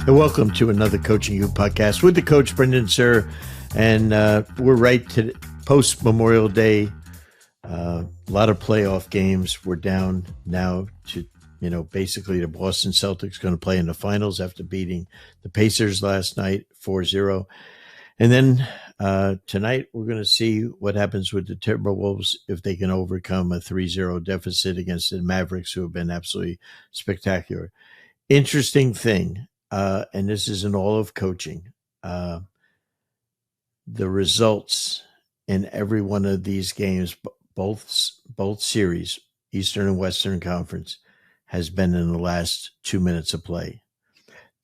And welcome to another Coaching You podcast with the Coach Brendan Suhr. And we're right to post-Memorial Day. A lot of playoff games. We're down now to, basically the Boston Celtics going to play in the finals after beating the Pacers last night 4-0. And then tonight we're going to see what happens with the Timberwolves if they can overcome a 3-0 deficit against the Mavericks, who have been absolutely spectacular. Interesting thing, and this is in all of coaching, the results in every one of these games, both series, Eastern and Western Conference, has been in the last 2 minutes of play.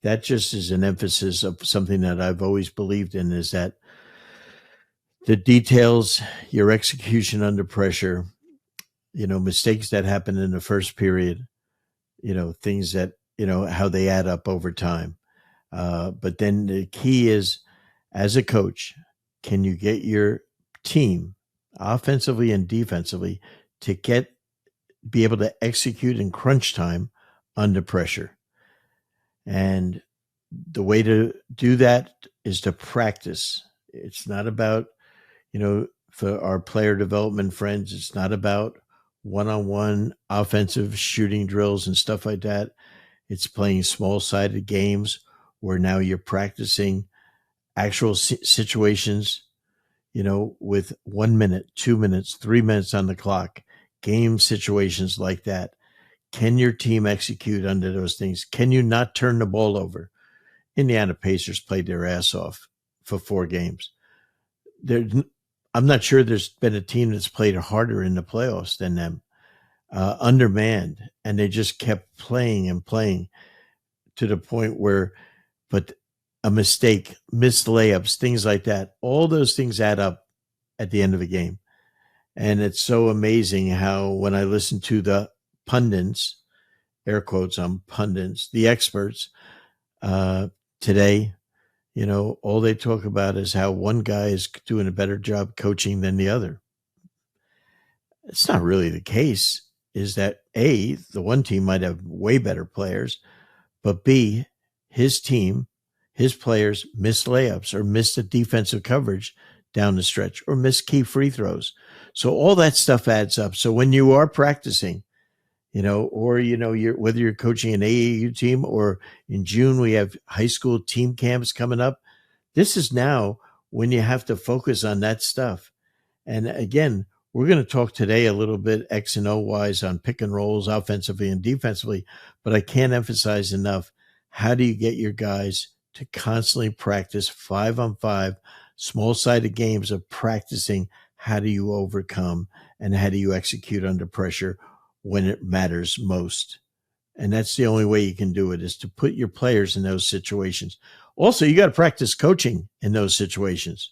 That just is an emphasis of something that I've always believed in, is that the details, your execution under pressure, mistakes that happen in the first period, things that, how they add up over time. But then the key is, as a coach, can you get your team offensively and defensively to be able to execute in crunch time under pressure? And the way to do that is to practice. It's not about, for our player development friends, it's not about one-on-one offensive shooting drills and stuff like that. It's playing small-sided games where now you're practicing actual situations, with 1 minute, 2 minutes, 3 minutes on the clock, game situations like that. Can your team execute under those things? Can you not turn the ball over? Indiana Pacers played their ass off for 4 games. I'm not sure there's been a team that's played harder in the playoffs than them, undermanned, and they just kept playing and playing to the point where, but a mistake, missed layups, things like that, all those things add up at the end of a game. And it's so amazing how, when I listen to the pundits, air quotes on pundits, the experts today, all they talk about is how one guy is doing a better job coaching than the other. It's not really the case. Is that A, the one team might have way better players, but B, his team, his players missed layups or missed a defensive coverage down the stretch or missed key free throws. So all that stuff adds up. So when you are practicing, or, whether you're coaching an AAU team, or in June we have high school team camps coming up, this is now when you have to focus on that stuff. And again, we're going to talk today a little bit X and O wise on pick and rolls offensively and defensively, but I can't emphasize enough, how do you get your guys to constantly practice 5-on-5 small-sided games of practicing how do you overcome and how do you execute under pressure when it matters most. And that's the only way you can do it, is to put your players in those situations. Also, you got to practice coaching in those situations.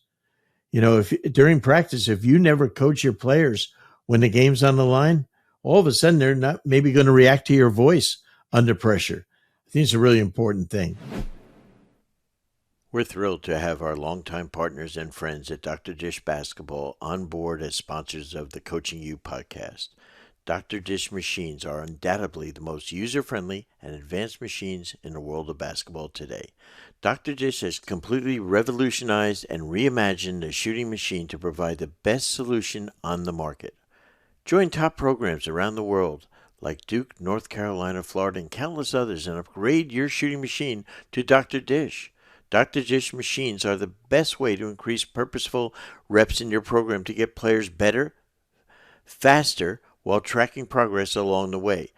If during practice, if you never coach your players when the game's on the line, all of a sudden they're not maybe going to react to your voice under pressure. I think it's a really important thing. We're thrilled to have our longtime partners and friends at Dr. Dish Basketball on board as sponsors of the Coaching You podcast. Dr. Dish machines are undoubtedly the most user-friendly and advanced machines in the world of basketball today. Dr. Dish has completely revolutionized and reimagined the shooting machine to provide the best solution on the market. Join top programs around the world like Duke, North Carolina, Florida, and countless others, and upgrade your shooting machine to Dr. Dish. Dr. Dish machines are the best way to increase purposeful reps in your program to get players better, faster, while tracking progress along the way.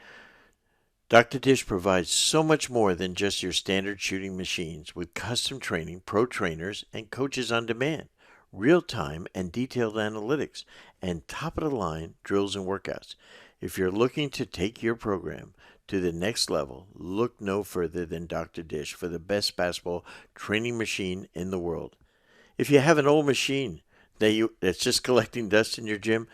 Dr. Dish provides so much more than just your standard shooting machines, with custom training, pro trainers, and coaches on demand, real-time and detailed analytics, and top-of-the-line drills and workouts. If you're looking to take your program to the next level, look no further than Dr. Dish for the best basketball training machine in the world. If you have an old machine that's just collecting dust in your gym,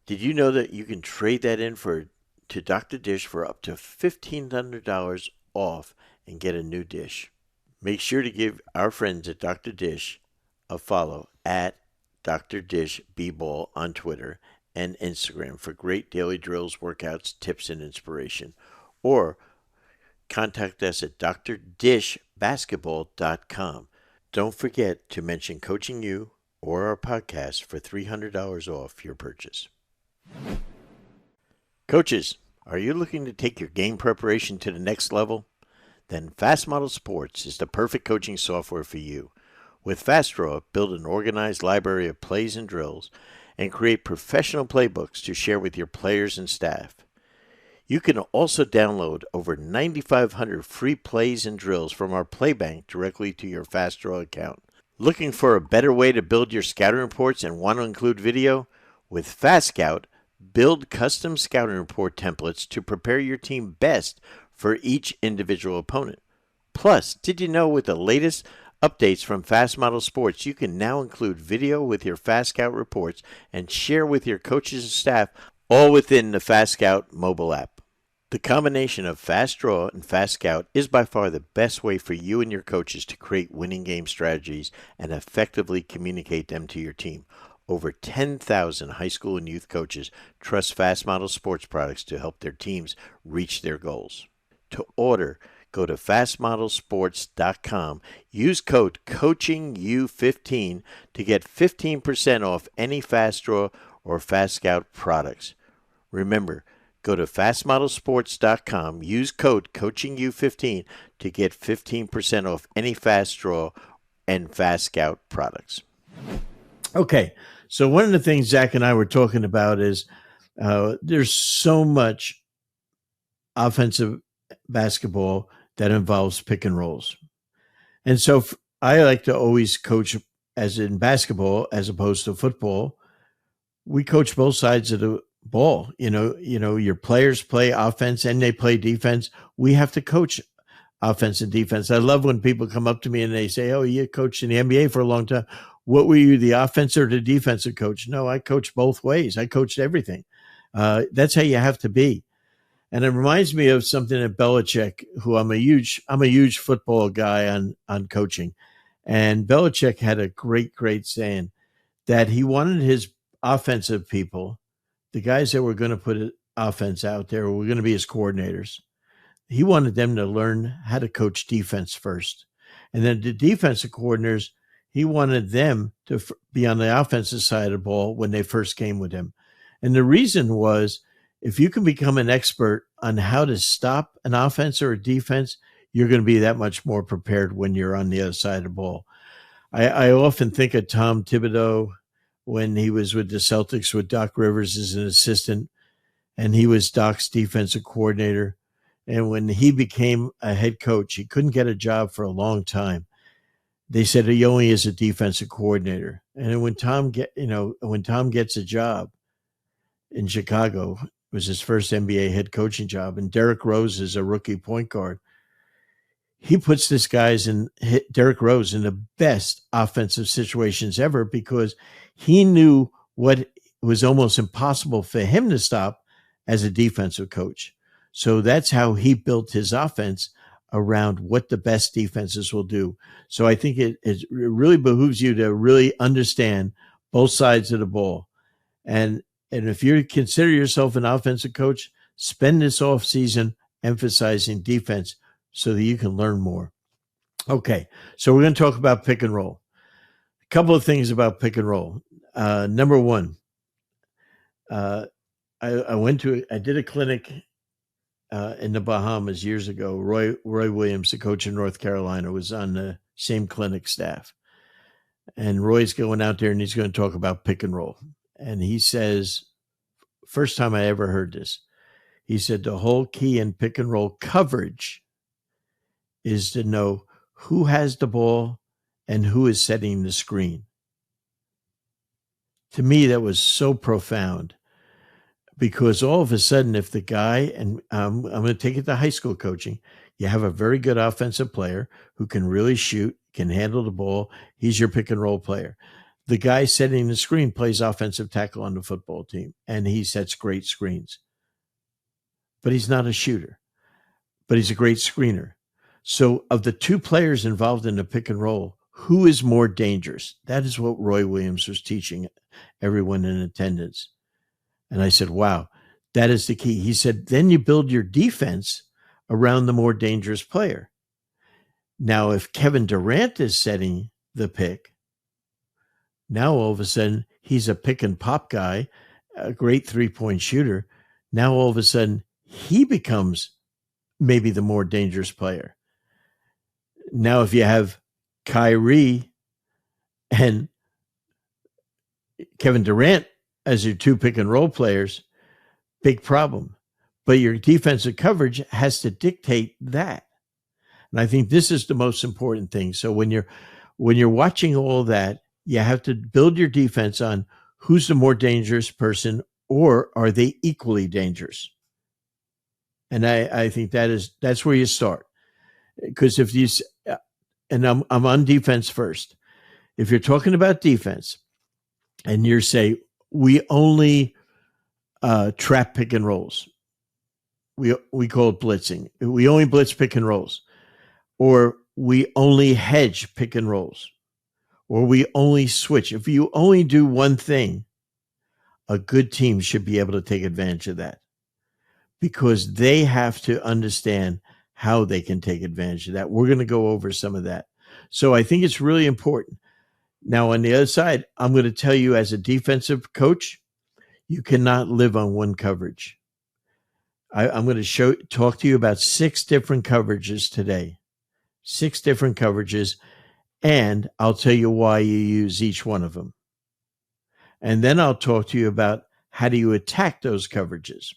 did you know that you can trade that in to Dr. Dish for up to $1,500 off and get a new dish? Make sure to give our friends at Dr. Dish a follow at Dr. Dish B-Ball on Twitter and Instagram for great daily drills, workouts, tips, and inspiration. Or contact us at drdishbasketball basketball.com. Don't forget to mention Coaching You or our podcast for $300 off your purchase. Coaches, are you looking to take your game preparation to the next level? Then Fast Model Sports is the perfect coaching software for you. With FastDraw, build an organized library of plays and drills and create professional playbooks to share with your players and staff. You can also download over 9,500 free plays and drills from our Playbank directly to your FastDraw account. Looking for a better way to build your scouting reports and want to include video? With FastScout, build custom scouting report templates to prepare your team best for each individual opponent. Plus, did you know with the latest updates from Fast Model Sports, you can now include video with your FastScout reports and share with your coaches and staff all within the FastScout mobile app. The combination of FastDraw and FastScout is by far the best way for you and your coaches to create winning game strategies and effectively communicate them to your team. Over 10,000 high school and youth coaches trust Fast Model Sports products to help their teams reach their goals. To order, go to fastmodelsports.com. Use code COACHINGU15 to get 15% off any FastDraw or FastScout products. Remember, go to fastmodelsports.com. Use code COACHINGU15 to get 15% off any FastDraw and FastScout products. Okay, so one of the things Zach and I were talking about is there's so much offensive basketball that involves pick and rolls. And so I like to always coach, as in basketball, as opposed to football. We coach both sides of the ball. You know, your players play offense and they play defense. We have to coach offense and defense. I love when people come up to me and they say, "Oh, you coached in the NBA for a long time. What were you, the offensive or the defensive coach?" No, I coached both ways. I coached everything. That's how you have to be. And it reminds me of something that Belichick, who I'm a huge football guy on coaching. And Belichick had a great saying that he wanted his offensive people, the guys that were going to put offense out there, were going to be his coordinators. He wanted them to learn how to coach defense first. And then the defensive coordinators, he wanted them to be on the offensive side of the ball when they first came with him. And the reason was, if you can become an expert on how to stop an offense or a defense, you're going to be that much more prepared when you're on the other side of the ball. I often think of Tom Thibodeau when he was with the Celtics with Doc Rivers as an assistant, and he was Doc's defensive coordinator. And when he became a head coach, he couldn't get a job for a long time. They said he only is a defensive coordinator. And when Tom gets a job in Chicago, it was his first NBA head coaching job, and Derrick Rose is a rookie point guard. He puts Derrick Rose in the best offensive situations ever because he knew what was almost impossible for him to stop as a defensive coach. So that's how he built his offense around what the best defenses will do. So I think it really behooves you to really understand both sides of the ball. And if you consider yourself an offensive coach, spend this off season emphasizing defense so that you can learn more. Okay, so we're going to talk about pick and roll. A couple of things about pick and roll. Number one, I did a clinic in the Bahamas years ago. Roy Williams, the coach in North Carolina, was on the same clinic staff. And Roy's going out there and he's going to talk about pick and roll. And he says, first time I ever heard this, he said the whole key in pick and roll coverage is to know who has the ball and who is setting the screen. To me, that was so profound. Because all of a sudden, if the guy, and I'm going to take it to high school coaching, you have a very good offensive player who can really shoot, can handle the ball. He's your pick and roll player. The guy setting the screen plays offensive tackle on the football team, and he sets great screens. But he's not a shooter, but he's a great screener. So of the two players involved in the pick and roll, who is more dangerous? That is what Roy Williams was teaching everyone in attendance. And I said, wow, that is the key. He said, then you build your defense around the more dangerous player. Now, if Kevin Durant is setting the pick, now all of a sudden he's a pick and pop guy, a great 3-point shooter. Now all of a sudden he becomes maybe the more dangerous player. Now, if you have Kyrie and Kevin Durant as your two pick and roll players, big problem. But your defensive coverage has to dictate that. And I think this is the most important thing. So when you're watching all that, you have to build your defense on who's the more dangerous person, or are they equally dangerous? And I think that's where you start. Because if you, and I'm on defense first. If you're talking about defense and you're say, we only trap pick and rolls, we call it blitzing. We only blitz pick and rolls, or we only hedge pick and rolls, or we only switch. If you only do one thing, a good team should be able to take advantage of that, because they have to understand how they can take advantage of that. We're going to go over some of that. So I think it's really important. Now, on the other side, I'm going to tell you, as a defensive coach, you cannot live on one coverage. I'm going to talk to you about 6 different coverages today. 6 different coverages, and I'll tell you why you use each one of them. And then I'll talk to you about how do you attack those coverages.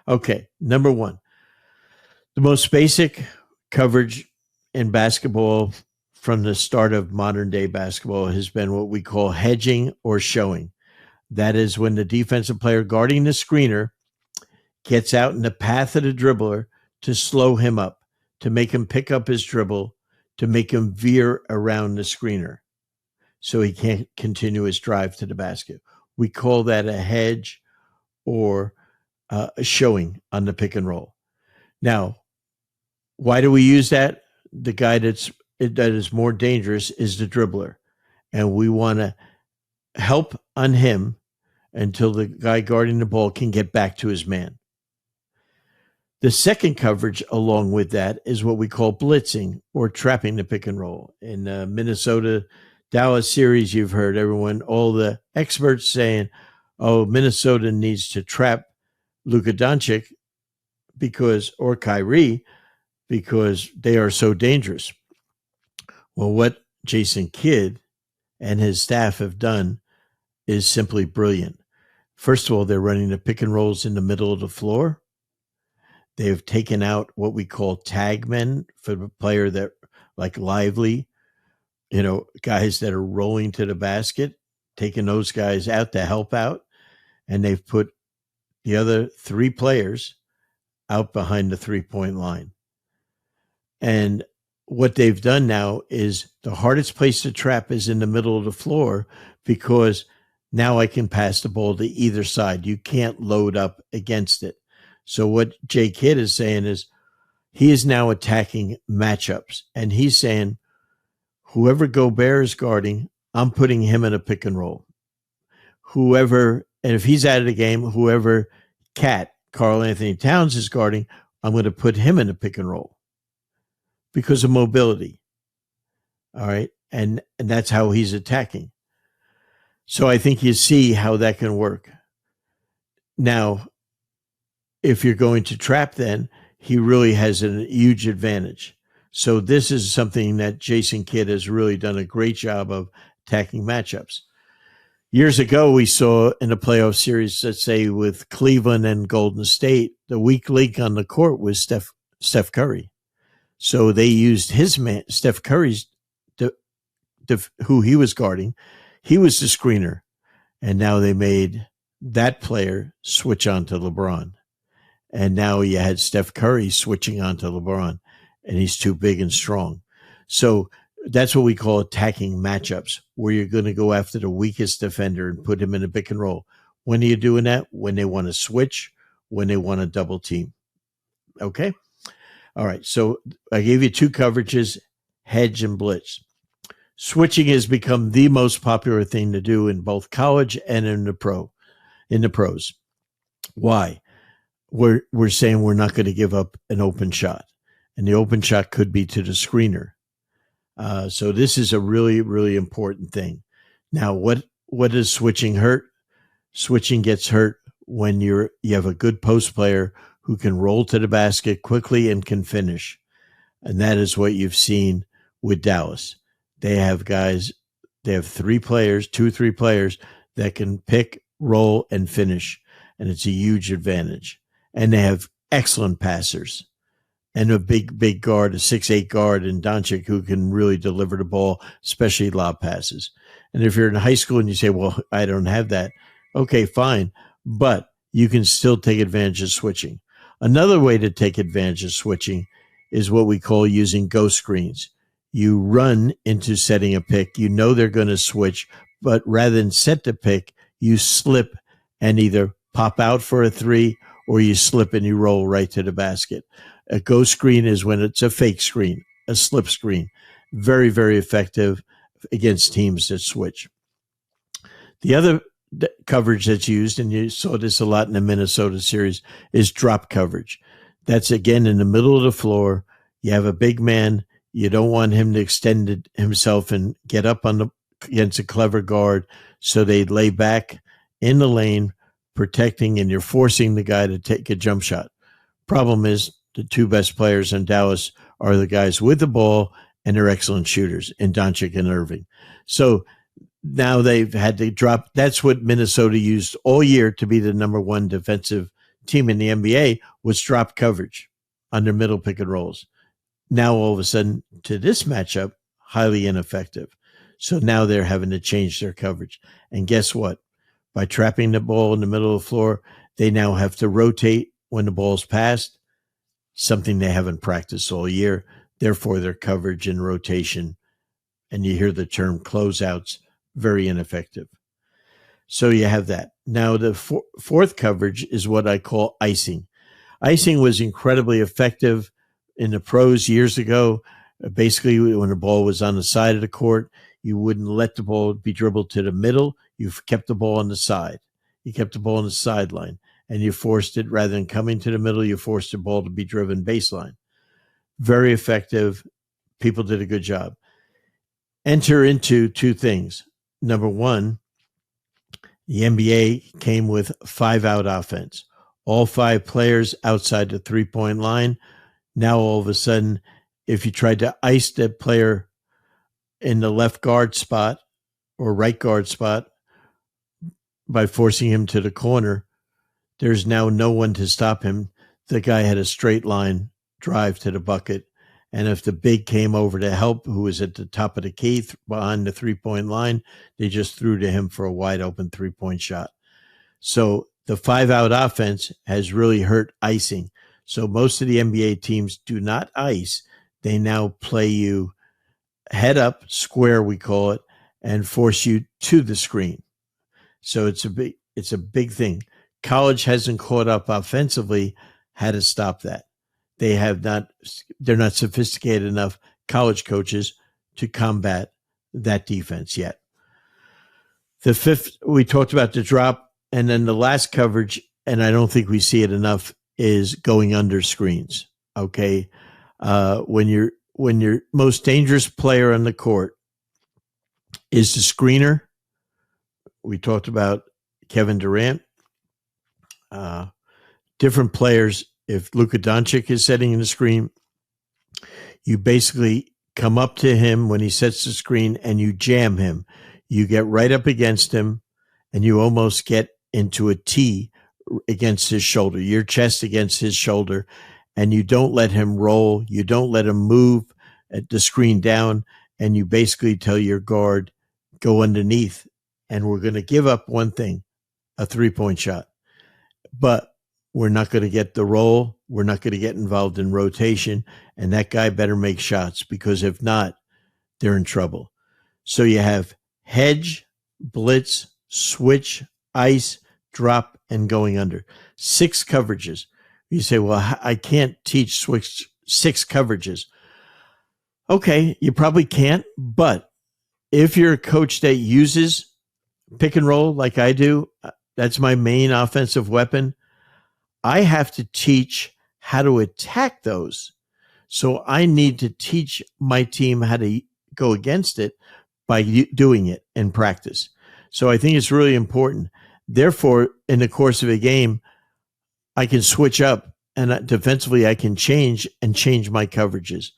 Okay, number 1. The most basic coverage in basketball from the start of modern day basketball has been what we call hedging or showing. That is when the defensive player guarding the screener gets out in the path of the dribbler to slow him up, to make him pick up his dribble, to make him veer around the screener so he can't continue his drive to the basket. We call that a hedge or a showing on the pick and roll. Now, why do we use that? The guy that is more dangerous is the dribbler, and we want to help on him until the guy guarding the ball can get back to his man. The second coverage along with that is what we call blitzing or trapping the pick and roll. In the Minnesota-Dallas series, you've heard all the experts saying, oh, Minnesota needs to trap Luka Doncic or Kyrie because they are so dangerous. Well, what Jason Kidd and his staff have done is simply brilliant. First of all, they're running the pick and rolls in the middle of the floor. They've taken out what we call tag men for the player that, like Lively, guys that are rolling to the basket, taking those guys out to help out. And they've put the other 3 players out behind the 3-point line. And what they've done now is the hardest place to trap is in the middle of the floor, because now I can pass the ball to either side. You can't load up against it. So what Jay Kidd is saying is he is now attacking matchups, and he's saying whoever Gobert is guarding, I'm putting him in a pick and roll. And if he's out of the game, whoever Karl Anthony Towns is guarding, I'm going to put him in a pick and roll because of mobility. All right. And that's how he's attacking. So I think you see how that can work. Now, if you're going to trap, then he really has a huge advantage. So this is something that Jason Kidd has really done a great job of attacking matchups. Years ago, we saw in a playoff series, let's say with Cleveland and Golden State, the weak link on the court was Steph Curry. So they used his man, Steph Curry's, who he was guarding. He was the screener. And now they made that player switch on to LeBron. And now you had Steph Curry switching on to LeBron, and he's too big and strong. So that's what we call attacking matchups, where you're going to go after the weakest defender and put him in a pick and roll. When are you doing that? When they want to switch, when they want to double team. Okay? All right. So I gave you 2 coverages, hedge and blitz. Switching has become the most popular thing to do in both college and in the pros. Why? We're saying we're not going to give up an open shot, and the open shot could be to the screener. So this is a really, really important thing. Now, what does switching hurt? Switching gets hurt when you have a good post player who can roll to the basket quickly and can finish. And that is what you've seen with Dallas. They have guys, they have three players that can pick, roll, and finish. And it's a huge advantage. And they have excellent passers and a big guard, a 6'8" guard in Doncic who can really deliver the ball, especially lob passes. And if you're in high school and you say, well, I don't have that, okay, fine. But you can still take advantage of switching. Another way to take advantage of switching is what we call using ghost screens. You run into setting a pick. You know they're going to switch, but rather than set the pick, you slip and either pop out for a three or you slip and you roll right to the basket. A ghost screen is when it's a fake screen, a slip screen. Very, very effective against teams that switch. The other coverage that's used, and you saw this a lot in the Minnesota series, is drop coverage. That's, again, in the middle of the floor. You have a big man. You don't want him to extend himself and get up against a clever guard, so they lay back in the lane, protecting, and you're forcing the guy to take a jump shot. Problem is, the two best players in Dallas are the guys with the ball, and they're excellent shooters in Doncic and Irving. So now they've had to drop. That's what Minnesota used all year to be the number one defensive team in the NBA, was drop coverage under middle pick and rolls. Now, all of a sudden, to this matchup, highly ineffective. So now they're having to change their coverage. And guess what? By trapping the ball in the middle of the floor, they now have to rotate when the ball's passed, something they haven't practiced all year. Therefore, their coverage and rotation, and you hear the term closeouts, very ineffective. So you have that. Now, the fourth coverage is what I call icing. Icing was incredibly effective in the pros years ago. Basically, when the ball was on the side of the court, you wouldn't let the ball be dribbled to the middle. You kept the ball on the side. You kept the ball on the sideline. And you forced it, rather than coming to the middle, you forced the ball to be driven baseline. Very effective. People did a good job. Enter into two things. Number one, the NBA came with 5-out offense. All 5 players outside the three-point line. Now, all of a sudden, if you tried to ice that player in the left guard spot or right guard spot by forcing him to the corner, there's now no one to stop him. The guy had a straight line drive to the bucket. And if the big came over to help, who was at the top of the key behind the three-point line, they just threw to him for a wide open three-point shot. So the 5-out offense has really hurt icing. So most of the NBA teams do not ice. They now play you head up, square we call it, and force you to the screen. So it's a big thing. College hasn't caught up offensively, how to stop that. They're not sophisticated enough, college coaches, to combat that defense yet. The fifth, we talked about the drop, and then the last coverage, and I don't think we see it enough, is going under screens. Okay. When your most dangerous player on the court is the screener. We talked about Kevin Durant. Different players, if Luka Doncic is setting in the screen, you basically come up to him when he sets the screen and you jam him. You get right up against him and you almost get into a T against his shoulder, your chest against his shoulder, and you don't let him roll. You don't let him move the screen down, and you basically tell your guard, go underneath, and we're going to give up one thing, a three-point shot. But we're not going to get the roll. We're not going to get involved in rotation, and that guy better make shots, because if not, they're in trouble. So you have hedge, blitz, switch, ice, drop, and going under. 6 coverages. You say, well, I can't teach switch 6 coverages. Okay, you probably can't, but if you're a coach that uses pick and roll like I do, that's my main offensive weapon, I have to teach how to attack those. So I need to teach my team how to go against it by doing it in practice. So I think it's really important. Therefore, in the course of a game, I can switch up, and defensively I can change my coverages.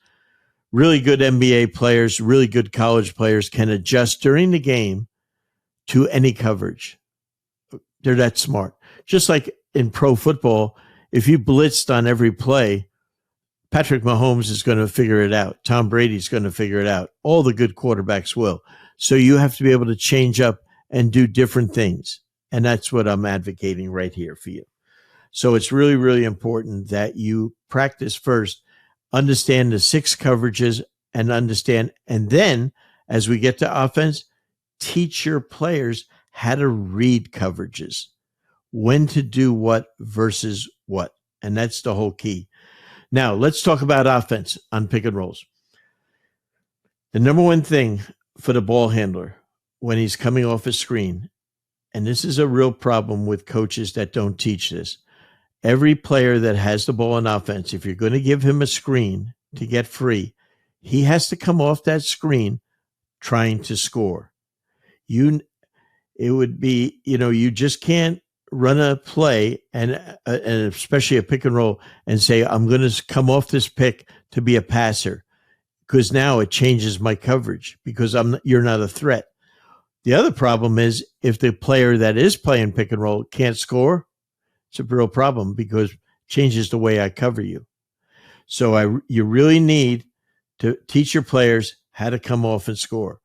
Really good NBA players, really good college players can adjust during the game to any coverage. They're that smart. Just like in pro football, if you blitzed on every play, Patrick Mahomes is going to figure it out. Tom Brady's going to figure it out. All the good quarterbacks will. So you have to be able to change up and do different things. And that's what I'm advocating right here for you. So it's really, really important that you practice first, understand the 6 coverages and then as we get to offense, teach your players how to read coverages, when to do what versus what. And that's the whole key. Now, let's talk about offense on pick and rolls. The number one thing for the ball handler when he's coming off a screen, and this is a real problem with coaches that don't teach this, every player that has the ball on offense, if you're going to give him a screen to get free, he has to come off that screen trying to score. It would be, you just can't run a play and especially a pick and roll and say, I'm going to come off this pick to be a passer, because now it changes my coverage because you're not a threat. The other problem is if the player that is playing pick and roll can't score, it's a real problem because it changes the way I cover you. So you really need to teach your players how to come off and score.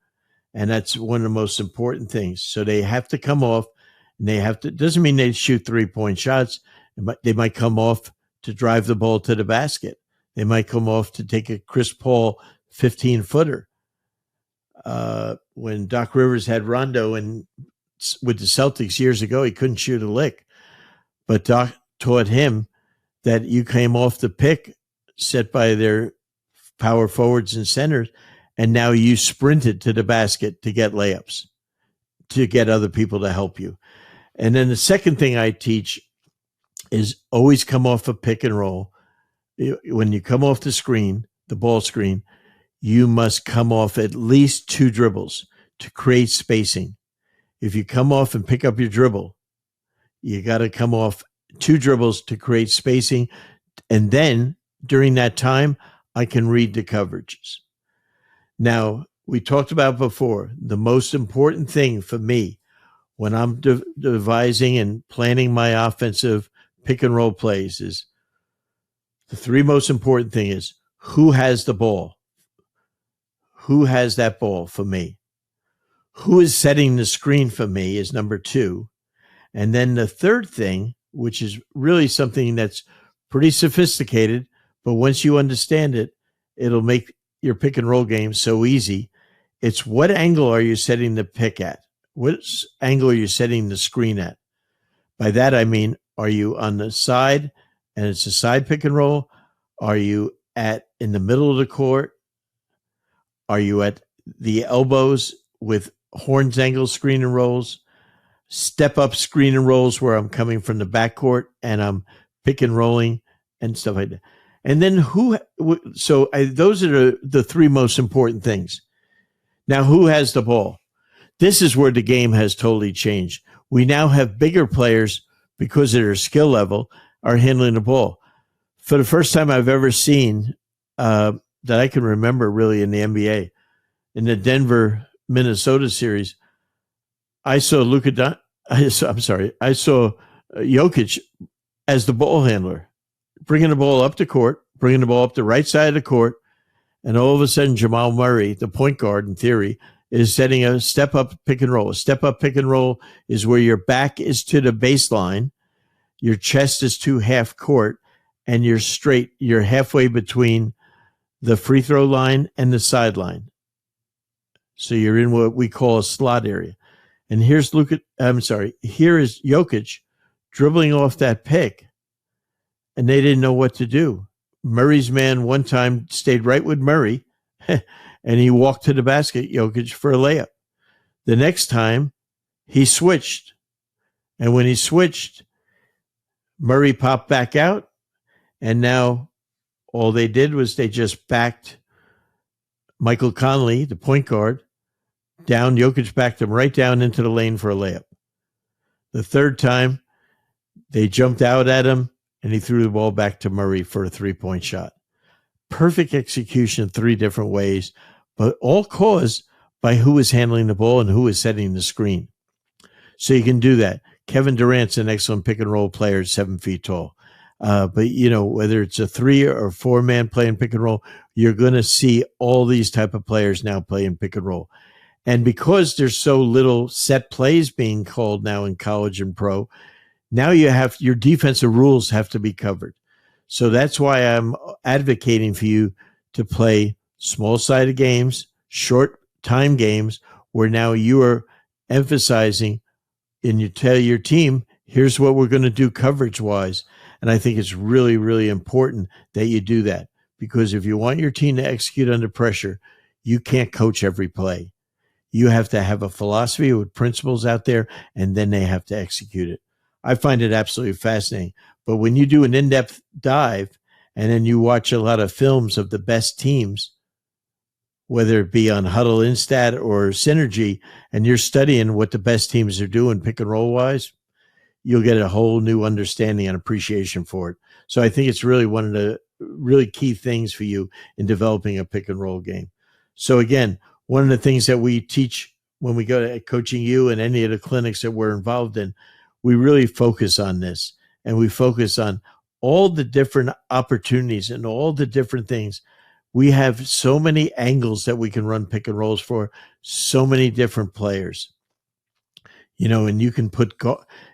And that's one of the most important things. So they have to come off, and doesn't mean they shoot 3-point shots. They might come off to drive the ball to the basket. They might come off to take a Chris Paul 15-footer. When Doc Rivers had Rondo with the Celtics years ago, he couldn't shoot a lick. But Doc taught him that you came off the pick set by their power forwards and centers, and now you sprinted to the basket to get layups, to get other people to help you. And then the second thing I teach is always come off a pick and roll. When you come off the screen, the ball screen, you must come off at least 2 dribbles to create spacing. If you come off and pick up your dribble, you got to come off 2 dribbles to create spacing. And then during that time, I can read the coverages. Now, we talked about before, the most important thing for me when I'm devising and planning my offensive pick and roll plays is the 3 most important thing is who has the ball? Who has that ball for me? Who is setting the screen for me is number 2. And then the third thing, which is really something that's pretty sophisticated, but once you understand it, it'll make your pick and roll game so easy. It's what angle are you setting the pick at? What angle are you setting the screen at? By that, I mean, are you on the side and it's a side pick and roll? Are you in the middle of the court? Are you at the elbows with horns angle screen and rolls? Step up screen and rolls where I'm coming from the backcourt and I'm pick and rolling and stuff like that. And then those are the 3 most important things. Now, who has the ball? This is where the game has totally changed. We now have bigger players because of their skill level are handling the ball. For the first time I've ever seen that I can remember really in the NBA, in the Denver-Minnesota series, I saw Jokic as the ball handler, bringing the ball up the court, bringing the ball up the right side of the court, and all of a sudden Jamal Murray, the point guard in theory, is setting a step-up pick and roll. A step-up pick and roll is where your back is to the baseline, your chest is to half court, and you're straight. You're halfway between the free throw line and the sideline. So you're in what we call a slot area. And here is Jokic dribbling off that pick, and they didn't know what to do. Murray's man one time stayed right with Murray, and he walked to the basket, Jokic, for a layup. The next time, he switched. And when he switched, Murray popped back out, and now all they did was they just backed Michael Conley, the point guard, down. Jokic backed him right down into the lane for a layup. The third time, they jumped out at him, and he threw the ball back to Murray for a three-point shot. Perfect execution 3 different ways, but all caused by who was handling the ball and who was setting the screen. So you can do that. Kevin Durant's an excellent pick-and-roll player, 7 feet tall. But, whether it's a 3 or 4-man playing pick-and-roll, you're going to see all these type of players now playing pick-and-roll. And because there's so little set plays being called now in college and pro, now your defensive rules have to be covered. So that's why I'm advocating for you to play small-sided games, short-time games, where now you are emphasizing and you tell your team, here's what we're going to do coverage-wise. And I think it's really, really important that you do that, because if you want your team to execute under pressure, you can't coach every play. You have to have a philosophy with principles out there, and then they have to execute it. I find it absolutely fascinating. But when you do an in-depth dive and then you watch a lot of films of the best teams, whether it be on Huddle Instat or Synergy, and you're studying what the best teams are doing pick and roll wise, you'll get a whole new understanding and appreciation for it. So I think it's really one of the really key things for you in developing a pick and roll game. So again, one of the things that we teach when we go to Coaching You and any of the clinics that we're involved in, we really focus on this, and we focus on all the different opportunities and all the different things. We have so many angles that we can run pick and rolls for, so many different players. And you can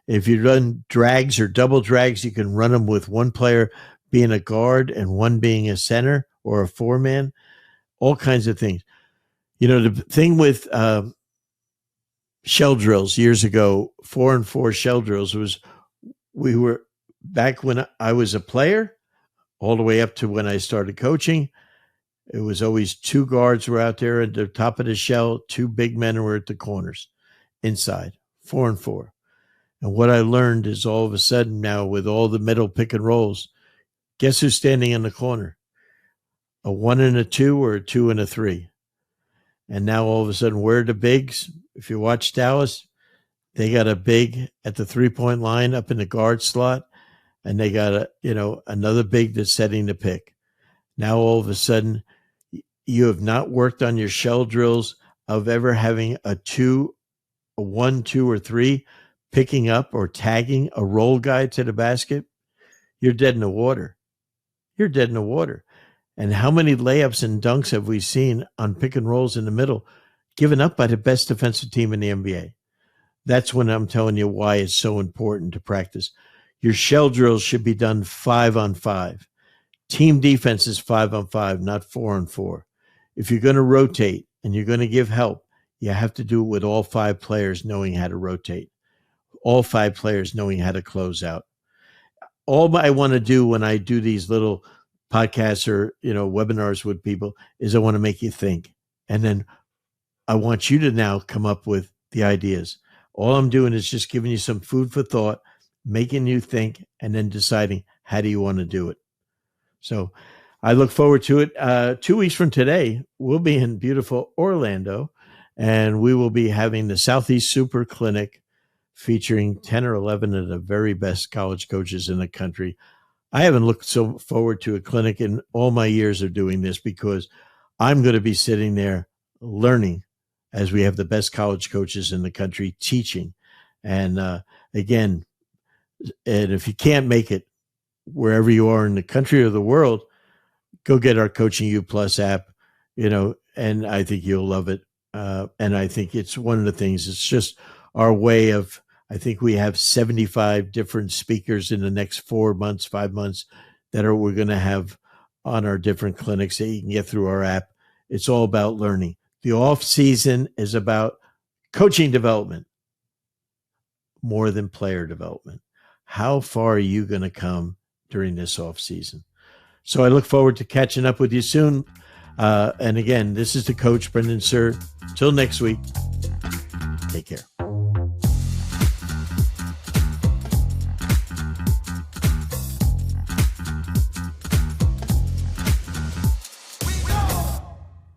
if you run drags or double drags, you can run them with one player being a guard and one being a center or a 4-man, all kinds of things. The thing with shell drills years ago, 4-on-4 shell drills we were back when I was a player all the way up to when I started coaching. It was always 2 guards were out there at the top of the shell, 2 big men were at the corners inside, 4-on-4. And what I learned is all of a sudden now with all the middle pick and rolls, guess who's standing in the corner? A 1 and a 2 or a 2 and a 3. And now all of a sudden, where are the bigs? If you watch Dallas, they got a big at the 3-point line up in the guard slot, and they got another big that's setting the pick. Now all of a sudden, you have not worked on your shell drills of ever having a 1, 2, or 3 picking up or tagging a roll guy to the basket. You're dead in the water. You're dead in the water. And how many layups and dunks have we seen on pick and rolls in the middle given up by the best defensive team in the NBA? That's when I'm telling you why it's so important to practice. Your shell drills should be done 5-on-5. Team defense is 5-on-5, not 4-on-4. If you're going to rotate and you're going to give help, you have to do it with all 5 players knowing how to rotate, all 5 players knowing how to close out. All I want to do when I do these little podcasts or webinars with people is I want to make you think, and then I want you to now come up with the ideas. All I'm doing is just giving you some food for thought, making you think, and then deciding how do you want to do it. So I look forward to it. 2 weeks from today, we'll be in beautiful Orlando, and we will be having the Southeast Super Clinic featuring 10 or 11 of the very best college coaches in the country. I haven't looked so forward to a clinic in all my years of doing this, because I'm going to be sitting there learning as we have the best college coaches in the country teaching. And again, and if you can't make it wherever you are in the country or the world, go get our Coaching U Plus app, and I think you'll love it. And I think it's one of the things, it's just our way of, I think we have 75 different speakers in the next 4 months, 5 months we're going to have on our different clinics that you can get through our app. It's all about learning. The off season is about coaching development more than player development. How far are you going to come during this off season? So I look forward to catching up with you soon. And again, this is the Coach Brendan Suhr. Till next week, take care.